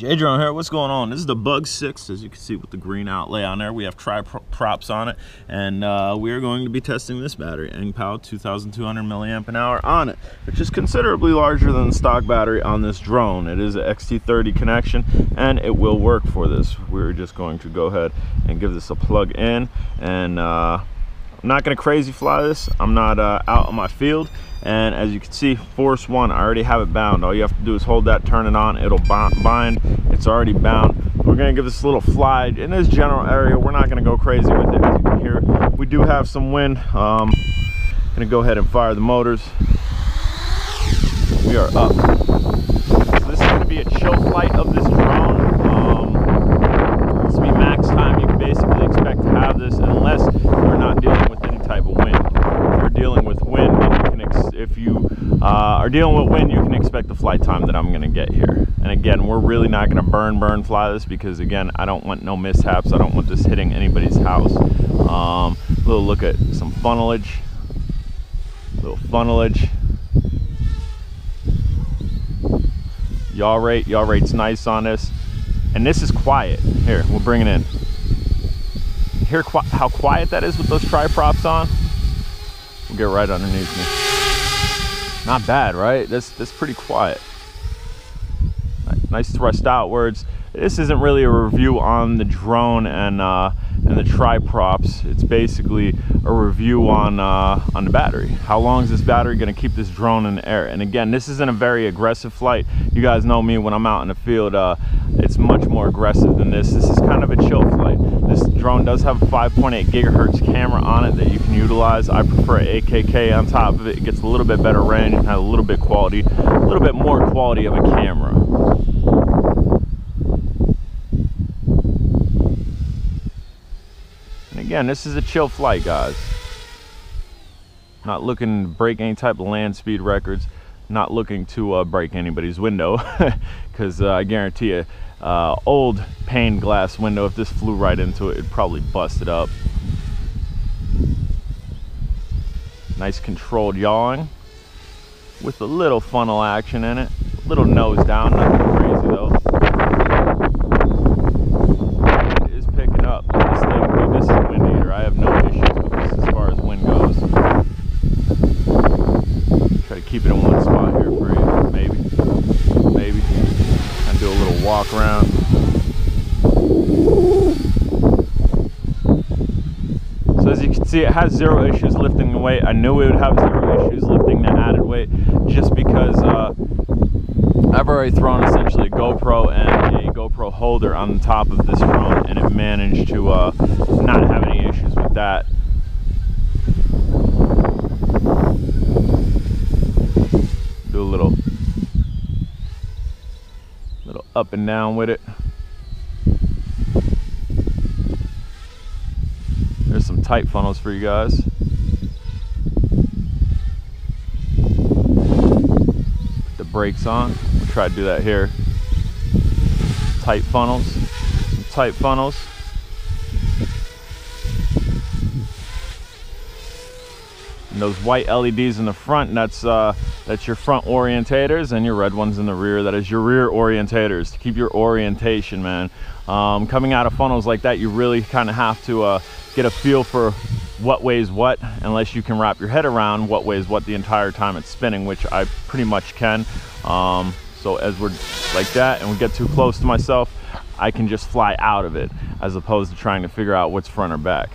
J-Drone here, what's going on? This is the Bug 6, as you can see with the green outlay on there. We have tri-props on it, and we are going to be testing this battery, ENGPOW 2200 milliamp an hour on it, which is considerably larger than the stock battery on this drone. It is an XT30 connection, and it will work for this. We're just going to go ahead and give this a plug in, and I'm not going to crazy fly this. I'm not out in my field. And as you can see, force 1, I already have it bound. All you have to do is hold that, turn it on, it'll bind. It's already bound. We're gonna give this a little fly in this general area. We're not gonna go crazy with it. As you can hear, we do have some wind. Gonna go ahead and fire the motors. We are up. So this is gonna be a chill flight of this drone. This will be max time you can basically expect to have this, unless we're not dealing with any type of wind. If you're dealing with wind, if you are dealing with wind, you can expect the flight time that I'm going to get here. And again, we're really not going to burn fly this, because again, I don't want no mishaps. I don't want this hitting anybody's house. Little look at some funnelage, little funnelage. Yaw rate's nice on this, and this is quiet. Here, we'll bring it in. Hear how quiet that is with those tri-props on? We'll get right underneath me. Not bad, right? That's pretty quiet. Nice thrust outwards. This isn't really a review on the drone and the tri-props. It's basically a review on the battery. How long is this battery going to keep this drone in the air? And again, this isn't a very aggressive flight. You guys know me, when I'm out in the field, it's much more aggressive than this. This is kind of a chill flight. This drone does have a 5.8 gigahertz camera on it that you can utilize. I prefer AKK on top of it. It gets a little bit better range and has a little bit more quality of a camera. And again, this is a chill flight, guys. Not looking to break any type of land speed records. Not looking to break anybody's window, because I guarantee you, old pane glass window, if this flew right into it, it'd probably bust it up. Nice controlled yawing with a little funnel action in it. Little nose down, nothing crazy though. It is picking up. This is a wind eater. I have no issues with this as far as wind goes. Try to keep it in one spot here for you. Maybe. And do a little walk around. So as you can see, it has zero issues lifting the weight. I knew it would have zero issues lifting the added weight, just because I've already thrown essentially a GoPro and a GoPro holder on the top of this drone, and it managed to not have any issues with that. Do a little up and down with it. There's some tight funnels for you guys. Put the brakes on. We'll try to do that here. Tight funnels. Some tight funnels. And those white LEDs in the front, that's your front orientators, and your red ones in the rear, that is your rear orientators, to keep your orientation, man. Coming out of funnels like that, you really kind of have to get a feel for what weighs what, unless you can wrap your head around what weighs what the entire time it's spinning, which I pretty much can. So as we're like that and we get too close to myself, I can just fly out of it, as opposed to trying to figure out what's front or back.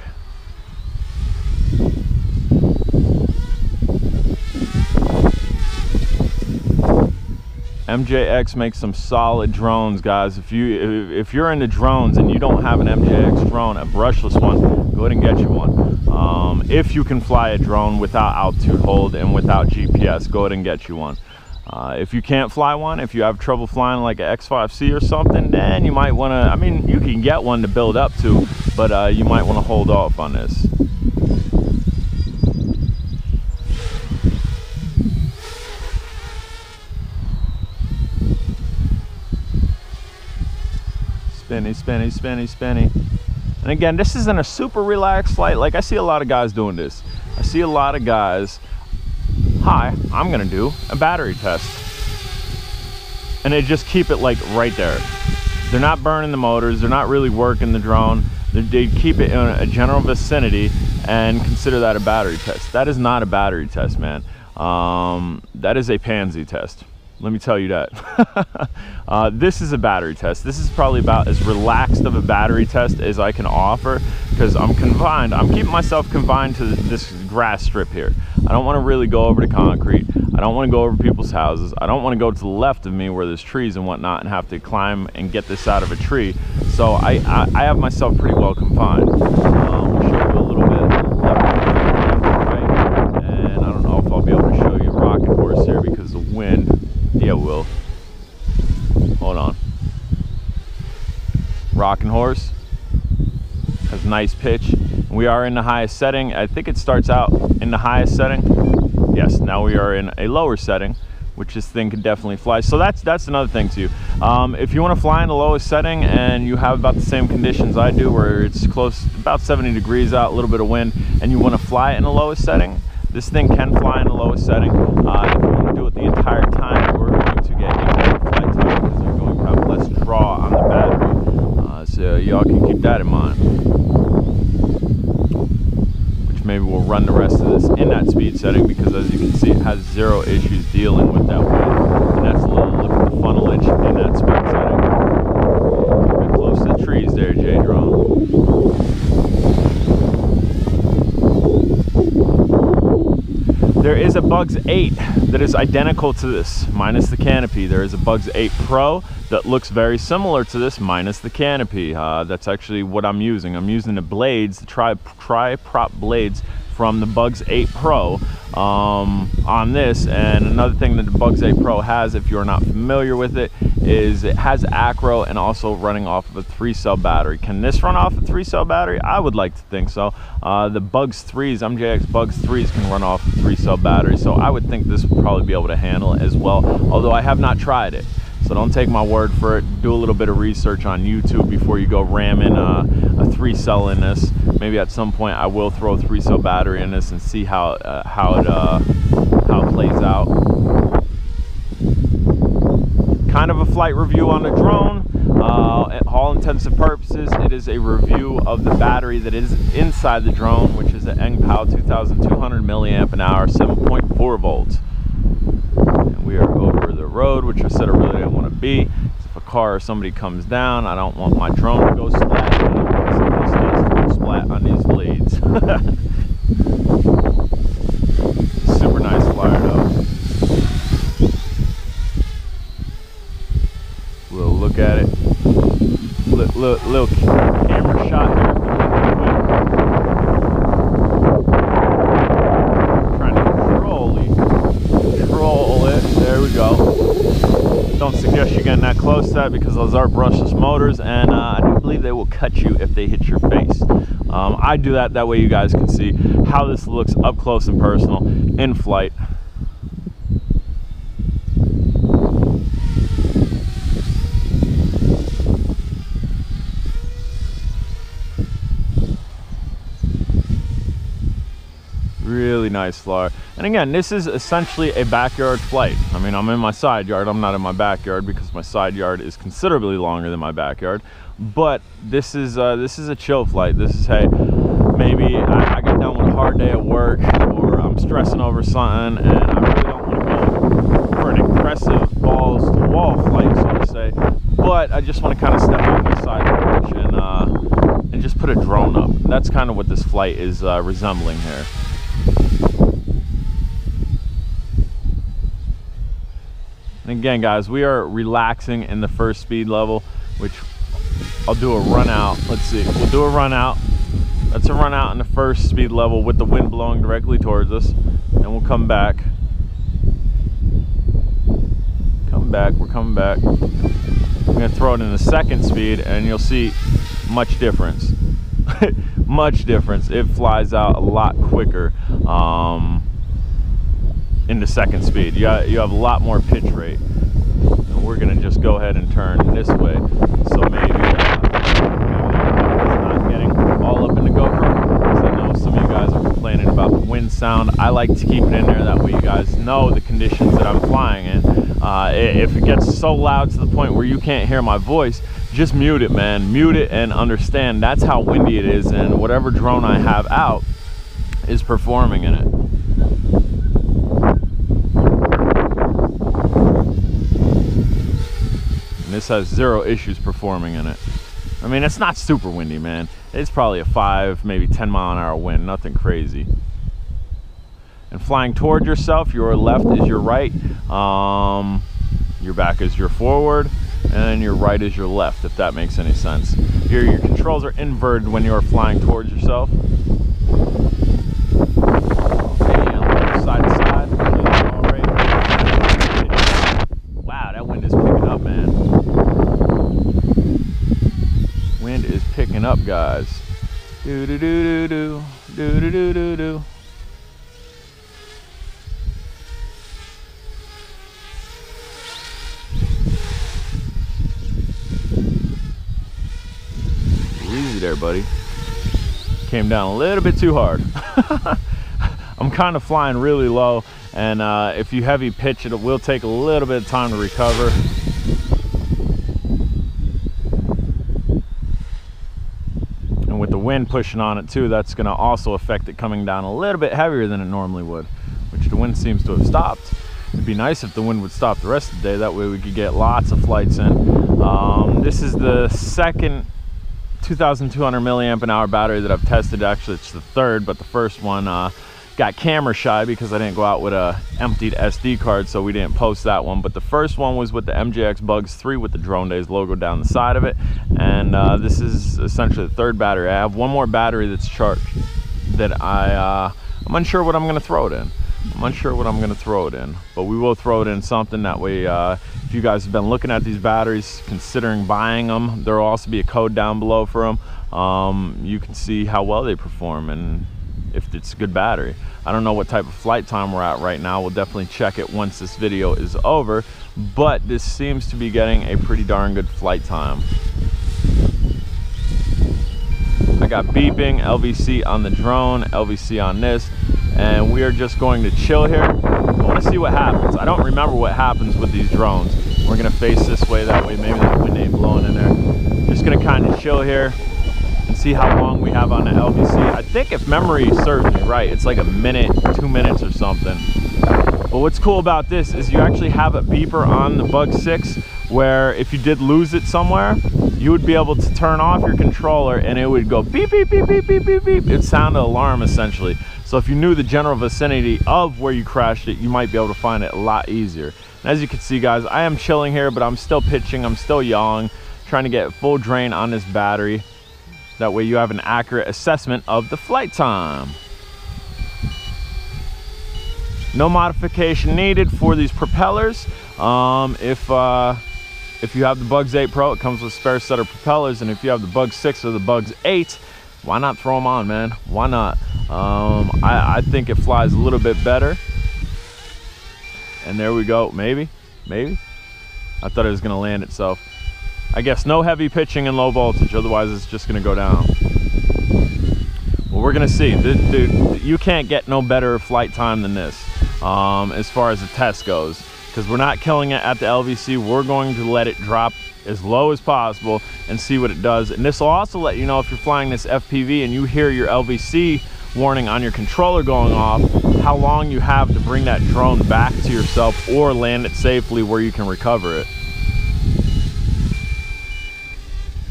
MJX makes some solid drones, guys. If you're into drones and you don't have an MJX drone, a brushless one, go ahead and get you one. If you can fly a drone without altitude hold and without GPS, go ahead and get you one. If you can't fly one, if you have trouble flying like an X5C or something, then you might want to, I mean, you can get one to build up to, but you might want to hold off on this. Spinny. And again, this isn't a super relaxed flight. Like, I see a lot of guys doing this. I see a lot of guys, hi, I'm gonna do a battery test. And they just keep it like right there. they're not burning the motors, they're not really working the drone. They keep it in a general vicinity and consider that a battery test. That is not a battery test, man. That is a pansy test. Let me tell you that. This is a battery test. This is probably about as relaxed of a battery test as I can offer, because I'm keeping myself confined to this grass strip here. I don't want to really go over the concrete. I don't want to go over people's houses. I don't want to go to the left of me where there's trees and whatnot and have to climb and get this out of a tree. So I have myself pretty well confined. We'll show you a little bit left, right, and I don't know if I'll be able to show you a rocking horse here because of the wind. Yeah, we'll. Hold on. Rocking horse has nice pitch. We are in the highest setting. I think it starts out in the highest setting. Yes, now we are in a lower setting, which this thing could definitely fly. So that's another thing too. If you want to fly in the lowest setting and you have about the same conditions I do, where it's close, about 70 degrees out, a little bit of wind, and you want to fly in the lowest setting, this thing can fly in the lowest setting. If you want to do it the entire time, we're going to get a better flight time because you're going to have less draw on the battery. So y'all can keep that in mind. Which maybe we'll run the rest of this in that speed setting, because as you can see, it has zero issues dealing with that wind. And that's a little look at the funnelage in that speed setting. Keep it close to the trees there, J-Drone. There is a Bugs 8 that is identical to this, minus the canopy. There is a Bugs 8 Pro that looks very similar to this, minus the canopy. That's actually what I'm using. I'm using the blades, the tri-prop blades from the Bugs 8 Pro on this. And another thing that the Bugs 8 Pro has, if you're not familiar with it, is it has acro and also running off of a 3-cell battery. Can this run off a 3-cell battery? I would like to think so. The Bugs 3s, MJX Bugs 3s can run off a 3-cell battery, so I would think this would probably be able to handle it as well, although I have not tried it. So don't take my word for it. Do a little bit of research on YouTube before you go ramming a 3-cell in this. Maybe at some point I will throw a 3-cell battery in this and see how it plays out. Kind of a flight review on the drone. At all intents and purposes, it is a review of the battery that is inside the drone, which is an ENGPOW 2200 milliamp an hour, 7.4 volts. And we are over the road, which I said I really didn't want to be. If a car or somebody comes down, I don't want my drone to go splat. I don't want somebody's face to go splat on these blades. Super nice flyer though. We'll look at it. Little camera shot here. Trying to control it. There we go. Don't suggest you getting that close to that because those are brushless motors, and I do believe they will cut you if they hit your face. I do that way you guys can see how this looks up close and personal in flight. Really nice flyer. And again, this is essentially a backyard flight. I mean, I'm in my side yard. I'm not in my backyard because my side yard is considerably longer than my backyard. But this is a chill flight. This is, hey, maybe I get done with a hard day at work, or I'm stressing over something, and I really don't want to go for an aggressive balls to wall flight, so to say. But I just want to kind of step out my side porch and just put a drone up. That's kind of what this flight is resembling here. And again, guys, we are relaxing in the first speed level, which I'll do a run out. Let's see, we'll do a run out. That's a run out in the first speed level with the wind blowing directly towards us. And we'll come back. We're coming back. I'm gonna throw it in the second speed and you'll see much difference. Much difference. It flies out a lot quicker in the second speed. You have a lot more pitch rate. And we're gonna just go ahead and turn this way. So maybe it's not getting all up in the GoPro, because I know some of you guys are complaining about the wind sound. I like to keep it in there, that way you guys know the conditions that I'm flying in. If it gets so loud to the point where you can't hear my voice, just mute it, man. Mute it and understand that's how windy it is, and whatever drone I have out is performing in it. And this has zero issues performing in it. I mean, it's not super windy, man. It's probably a 5, maybe 10 mile an hour wind, nothing crazy. And flying towards yourself, your left is your right, your back is your forward, and your right is your left, if that makes any sense. Your controls are inverted when you're flying towards yourself. And side to side. Wow, that wind is picking up, man. Wind is picking up, guys. Do do do do do do do do do. Easy there, buddy. Came down a little bit too hard. I'm kind of flying really low, and if you heavy pitch it, will take a little bit of time to recover. And with the wind pushing on it too, that's going to also affect it coming down a little bit heavier than it normally would, which the wind seems to have stopped. It'd be nice if the wind would stop the rest of the day, that way we could get lots of flights in. This is the second 2,200 milliamp an hour battery that I've tested. Actually, it's the third, but the first one got camera shy because I didn't go out with a emptied SD card, so we didn't post that one. But the first one was with the MJX Bugs 3 with the Drone Days logo down the side of it, and this is essentially the third battery. I have one more battery that's charged that I'm unsure what I'm going to throw it in. But we will throw it in something. That way, if you guys have been looking at these batteries, considering buying them, there will also be a code down below for them. You can see how well they perform and if it's a good battery. I don't know what type of flight time we're at right now. We'll definitely check it once this video is over, but this seems to be getting a pretty darn good flight time. I got beeping, LVC on the drone, LVC on this, and we are just going to chill here. I want to see what happens. I don't remember what happens with these drones. We're going to face this way, that way maybe that wind ain't blowing in there. Just going to kind of chill here and see how long we have on the LVC. I think if memory serves me right, it's like a minute, 2 minutes or something. But what's cool about this is you actually have a beeper on the Bug 6 where if you did lose it somewhere, you would be able to turn off your controller and it would go beep, beep, beep, beep, beep, beep, beep. It'd sound an alarm essentially. So if you knew the general vicinity of where you crashed it, you might be able to find it a lot easier. And as you can see, guys, I am chilling here, but I'm still pitching, I'm still yawing, trying to get full drain on this battery. That way you have an accurate assessment of the flight time. No modification needed for these propellers. If you have the Bugs 8 Pro, it comes with a spare set of propellers, and if you have the Bugs 6 or the Bugs 8, why not throw them on, man? Why not? I think it flies a little bit better. And there we go. Maybe. I thought it was gonna land itself. I guess no heavy pitching and low voltage, otherwise it's just gonna go down. Well, we're gonna see. You can't get no better flight time than this, as far as the test goes, because we're not killing it at the LVC. We're going to let it drop as low as possible and see what it does. And this will also let you know if you're flying this FPV and you hear your LVC warning on your controller going off, how long you have to bring that drone back to yourself or land it safely where you can recover it.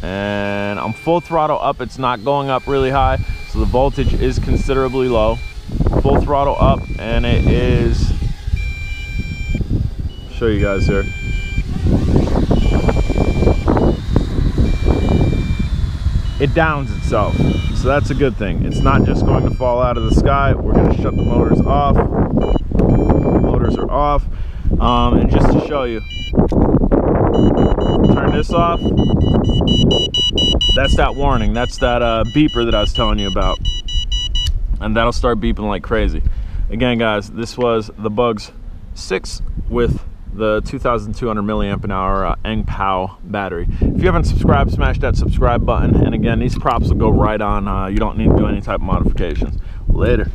And I'm full throttle up. It's not going up really high, so the voltage is considerably low. Full throttle up, and it is, show you guys here. It downs itself, so that's a good thing. It's not just going to fall out of the sky. We're going to shut the motors off. Motors are off, and just to show you, turn this off. That's that warning. That's that beeper that I was telling you about, and that'll start beeping like crazy. Again, guys, this was the Bugs 6 with the 2,200 milliamp an hour ENGPOW battery. If you haven't subscribed, smash that subscribe button. And again, these props will go right on. You don't need to do any type of modifications. Later.